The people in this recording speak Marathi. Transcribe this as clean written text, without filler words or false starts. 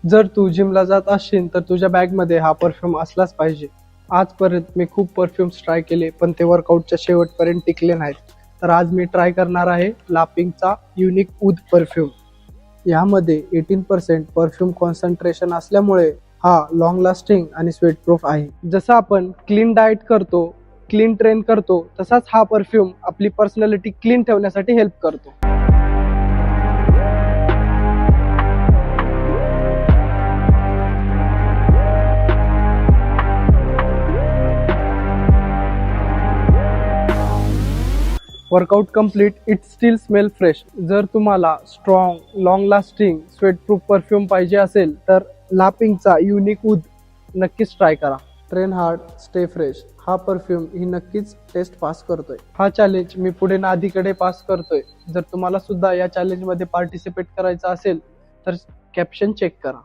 जर तू जिमला जात असशील तर तुझ्या बॅगमध्ये हा परफ्यूम असलाच पाहिजे. आजपर्यंत मी खूप परफ्यूम्स ट्राय केले पण ते वर्कआउटच्या शेवटपर्यंत टिकले नाहीत. तर आज मी ट्राय करणार आहे लापिंगचा युनिक ऊद परफ्यूम. यामध्ये 18% परफ्यूम कॉन्सन्ट्रेशन असल्यामुळे हा लॉंग लास्टिंग आणि स्वेट प्रूफ आहे. जसं आपण क्लीन डाएट करतो, क्लीन ट्रेन करतो, तसाच हा परफ्यूम आपली पर्सनॅलिटी क्लीन ठेवण्यासाठी हेल्प करतो. Workout complete, it still smell fresh. जर तुम्हाला strong, long lasting, sweat proof perfume पाहिजे असेल तर लापिंगचा युनिक वूड नक्कीच ट्राय करा. ट्रेन हार्ड, स्टे फ्रेश हा परफ्यूम ही नक्कीच टेस्ट पास करतोय. हा चॅलेंज मी पुढे नादीकडे पास करतोय. जर तुम्हाला सुद्धा या चॅलेंजमध्ये पार्टिसिपेट करायचं असेल तर कॅप्शन चेक करा.